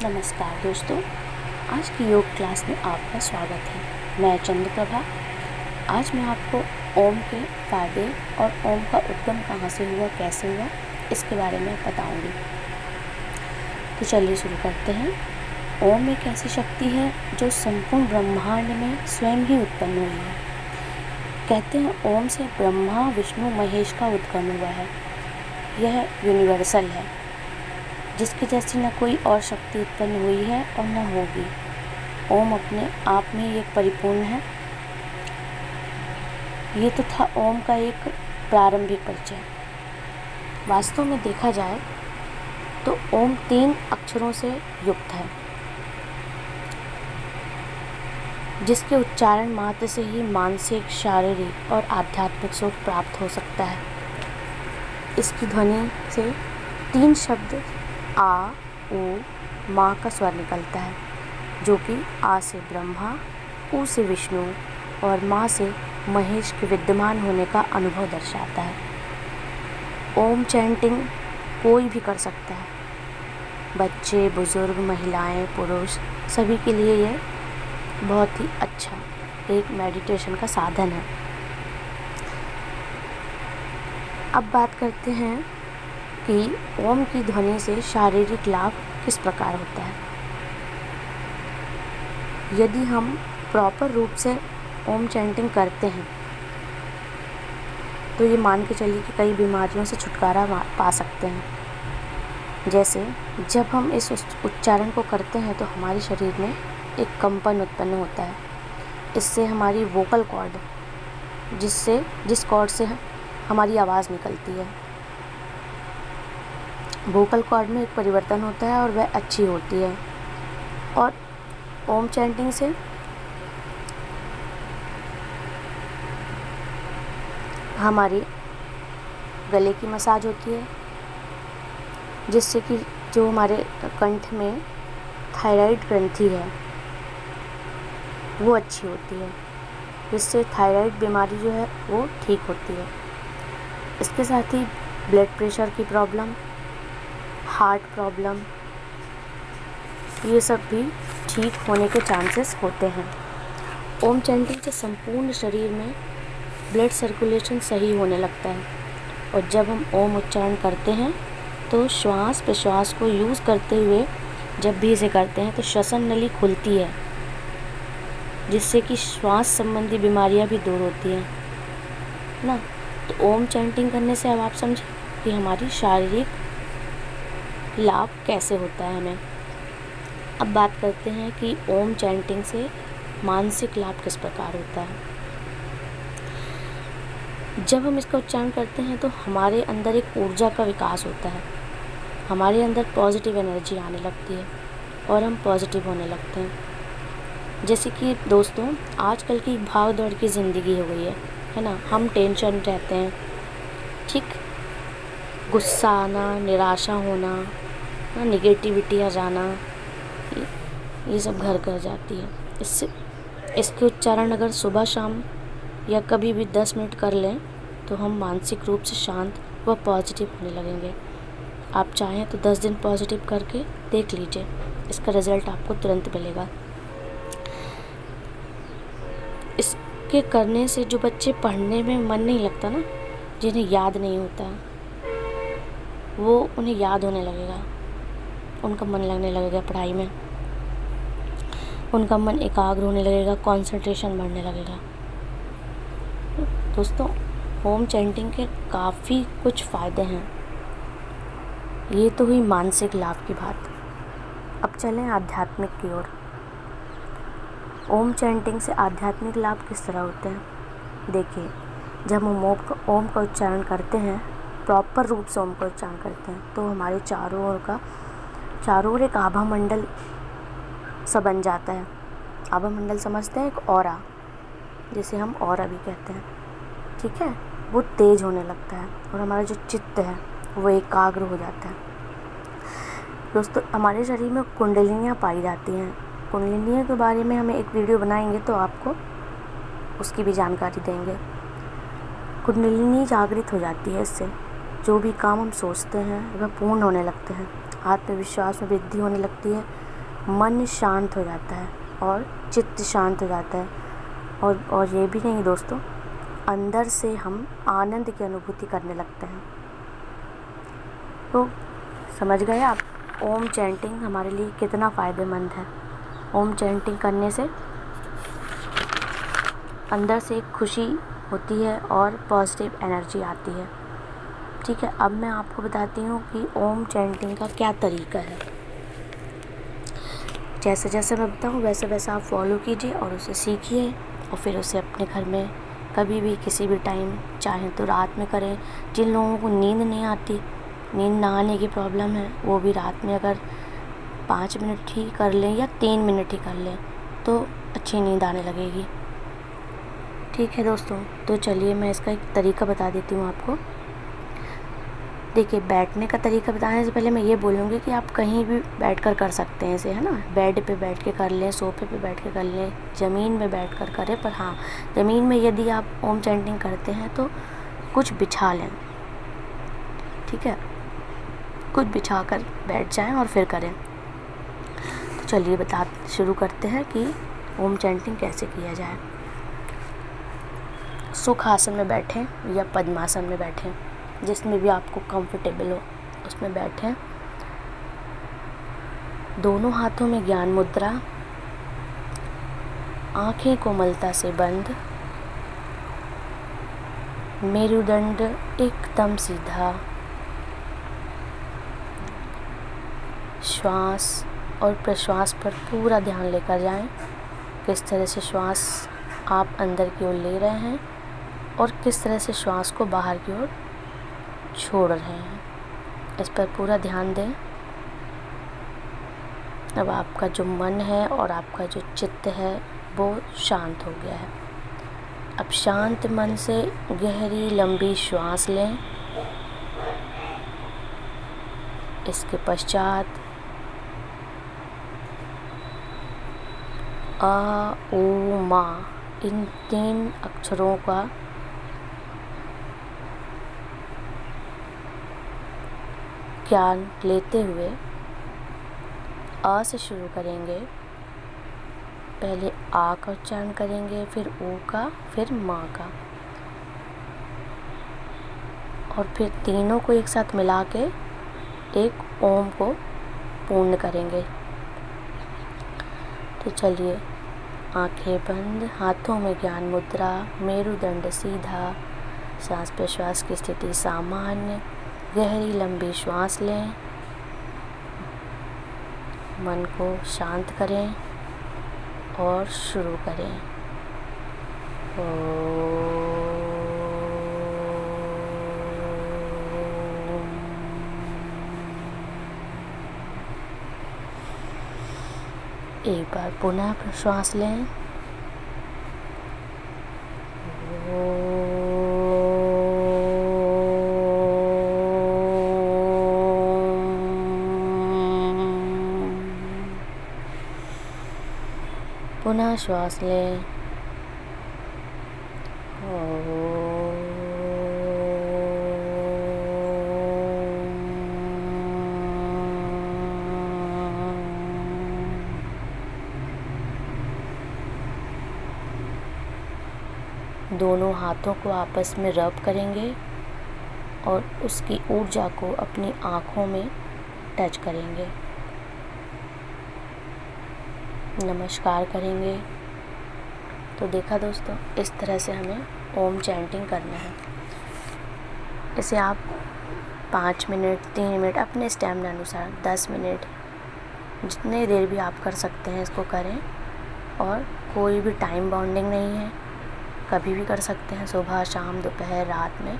नमस्कार दोस्तों, आज की योग क्लास में आपका स्वागत है। मैं चंद्रप्रभा। आज मैं आपको ओम के फायदे और ओम का उद्गम कहाँ से हुआ, कैसे हुआ, इसके बारे में बताऊंगी। तो चलिए शुरू करते हैं। ओम एक ऐसी शक्ति है जो संपूर्ण ब्रह्मांड में स्वयं ही उत्पन्न हुई है। कहते हैं ओम से ब्रह्मा विष्णु महेश का उद्गम हुआ है। यह यूनिवर्सल है, जिसकी जैसी न कोई और शक्ति उत्पन्न हुई है और न होगी। ओम अपने आप में ही एक परिपूर्ण है। ये तो था ओम का एक प्रारंभिक परिचय। वास्तव में देखा जाए तो ओम 3 अक्षरों से युक्त है, जिसके उच्चारण मात्र से ही मानसिक, शारीरिक और आध्यात्मिक सुख प्राप्त हो सकता है। इसकी ध्वनि से 3 शब्द आ, ऊ, माँ का स्वर निकलता है, जो कि आ से ब्रह्मा, ऊ से विष्णु और माँ से महेश के विद्यमान होने का अनुभव दर्शाता है। ओम चैंटिंग कोई भी कर सकता है। बच्चे, बुजुर्ग, महिलाएं, पुरुष, सभी के लिए यह बहुत ही अच्छा एक मेडिटेशन का साधन है। अब बात करते हैं कि ओम की ध्वनि से शारीरिक लाभ किस प्रकार होता है। यदि हम प्रॉपर रूप से ओम चैंटिंग करते हैं तो ये मान के चलिए कि कई बीमारियों से छुटकारा पा सकते हैं। जैसे जब हम इस उच्चारण को करते हैं तो हमारे शरीर में एक कंपन उत्पन्न होता है। इससे हमारी वोकल कॉर्ड, जिस कॉर्ड से हमारी आवाज़ निकलती है, वोकल कॉर्ड में एक परिवर्तन होता है और वह अच्छी होती है। और ओम चैंटिंग से हमारी गले की मसाज होती है, जिससे कि जो हमारे कंठ में थायराइड ग्रंथि है वो अच्छी होती है, जिससे थायराइड बीमारी जो है वो ठीक होती है। इसके साथ ही ब्लड प्रेशर की प्रॉब्लम, हार्ट प्रॉब्लम, ये सब भी ठीक होने के चांसेस होते हैं। ओम चैंटिंग से संपूर्ण शरीर में ब्लड सर्कुलेशन सही होने लगता है। और जब हम ओम उच्चारण करते हैं तो श्वास प्रश्वास को यूज़ करते हुए जब भी इसे करते हैं तो श्वसन नली खुलती है, जिससे कि श्वास संबंधी बीमारियां भी दूर होती हैं ना। तो ओम चैंटिंग करने से अब आप समझें कि हमारी शारीरिक लाभ कैसे होता है हमें। अब बात करते हैं कि ओम चैंटिंग से मानसिक लाभ किस प्रकार होता है। जब हम इसका उच्चारण करते हैं तो हमारे अंदर एक ऊर्जा का विकास होता है। हमारे अंदर पॉजिटिव एनर्जी आने लगती है और हम पॉजिटिव होने लगते हैं। जैसे कि दोस्तों, आजकल की भाग दौड़ की ज़िंदगी हो गई है ना। हम टेंशन रहते हैं, ठीक, गुस्सा आना, निराशा होना, नेगेटिविटी आ जाना, ये सब घर कर जाती है। इसके उच्चारण अगर सुबह शाम या कभी भी 10 मिनट कर लें तो हम मानसिक रूप से शांत व पॉजिटिव होने लगेंगे। आप चाहें तो 10 दिन पॉजिटिव करके देख लीजिए, इसका रिज़ल्ट आपको तुरंत मिलेगा। इसके करने से जो बच्चे पढ़ने में मन नहीं लगता ना, जिन्हें याद नहीं होता, वो उन्हें याद होने लगेगा, उनका मन लगने लगेगा पढ़ाई में, उनका मन एकाग्र होने लगेगा, कंसंट्रेशन बढ़ने लगेगा। दोस्तों, ओम चैंटिंग के काफ़ी कुछ फ़ायदे हैं। ये तो हुई मानसिक लाभ की बात। अब चलें आध्यात्मिक की ओर। ओम चैंटिंग से आध्यात्मिक लाभ किस तरह होते हैं। देखिए, जब हम ओम का उच्चारण करते हैं, प्रॉपर रूप से ओम का उच्चारण करते हैं, तो हमारे चारों ओर एक आभा मंडल सा बन जाता है। आभा मंडल समझते हैं, एक ऑरा, जिसे हम ऑरा भी कहते हैं, ठीक है। वो तेज होने लगता है और हमारा जो चित्त है वो एकाग्र हो जाता है। दोस्तों, हमारे शरीर में कुंडलिनियाँ पाई जाती हैं। कुंडलिनियों के बारे में हमें एक वीडियो बनाएंगे तो आपको उसकी भी जानकारी देंगे। कुंडलिनी जागृत हो जाती है, इससे जो भी काम हम सोचते हैं वह पूर्ण होने लगते हैं। आत्मविश्वास में वृद्धि होने लगती है मन शांत हो जाता है और चित्त शांत हो जाता है। और ये भी नहीं दोस्तों, अंदर से हम आनंद की अनुभूति करने लगते हैं। तो समझ गए आप ओम चैंटिंग हमारे लिए कितना फ़ायदेमंद है। ओम चैंटिंग करने से अंदर से एक खुशी होती है और पॉजिटिव एनर्जी आती है। ठीक है, अब मैं आपको बताती हूँ कि ओम चैंटिंग का क्या तरीका है। जैसे जैसे मैं बताऊँ वैसे वैसे आप फॉलो कीजिए और उसे सीखिए और फिर उसे अपने घर में कभी भी किसी भी टाइम, चाहे तो रात में करें। जिन लोगों को नींद नहीं आती, नींद ना आने की प्रॉब्लम है, वो भी रात में अगर 5 मिनट ही कर लें या 3 मिनट ही कर लें तो अच्छी नींद आने लगेगी। ठीक है दोस्तों, तो चलिए मैं इसका एक तरीका बता देती हूँ आपको। देखिए, बैठने का तरीका बताने से पहले मैं ये बोलूँगी कि आप कहीं भी बैठकर कर सकते हैं इसे, है ना। बेड पे बैठ के कर लें, सोफ़े पे बैठ के कर लें, ज़मीन में बैठ कर करें। पर हाँ, ज़मीन में यदि आप ओम चैंटिंग करते हैं तो कुछ बिछा लें। ठीक है, कुछ बिछा कर बैठ जाएं और फिर करें। तो चलिए शुरू करते हैं कि ओम चैंटिंग कैसे किया जाए। सुख आसन में बैठें या पद्मासन में बैठें, जिसमें भी आपको कंफर्टेबल हो उसमें बैठें। दोनों हाथों में ज्ञान मुद्रा, आँखें कोमलता से बंद, मेरुदंड एकदम सीधा। श्वास और प्रश्वास पर पूरा ध्यान लेकर जाएं। किस तरह से श्वास आप अंदर की ओर ले रहे हैं और किस तरह से श्वास को बाहर की ओर छोड़ रहे हैं, इस पर पूरा ध्यान दें। अब आपका जो मन है और आपका जो चित्त है वो शांत हो गया है। अब शांत मन से गहरी लंबी श्वास लें। इसके पश्चात आ, ओ, मा, इन 3 अक्षरों का ज्ञान लेते हुए आ से शुरू करेंगे। पहले आ का उच्चारण करेंगे, फिर ओ का, फिर माँ का, और फिर तीनों को एक साथ मिला के एक ओम को पूर्ण करेंगे। तो चलिए, आंखें बंद, हाथों में ज्ञान मुद्रा, मेरुदंड सीधा, सांस प्रश्वास की स्थिति सामान्य, गहरी लंबी श्वास लें, मन को शांत करें और शुरू करें। एक बार पुनः श्वास लें। पुनः श्वास लें। दोनों हाथों को आपस में रब करेंगे और उसकी ऊर्जा को अपनी आँखों में टच करेंगे, नमस्कार करेंगे। तो देखा दोस्तों, इस तरह से हमें ओम चैंटिंग करना है। इसे आप 5 मिनट, 3 मिनट अपने स्टैमिना अनुसार, 10 मिनट, जितने देर भी आप कर सकते हैं इसको करें। और कोई भी टाइम बाउंडिंग नहीं है, कभी भी कर सकते हैं, सुबह, शाम, दोपहर, रात में।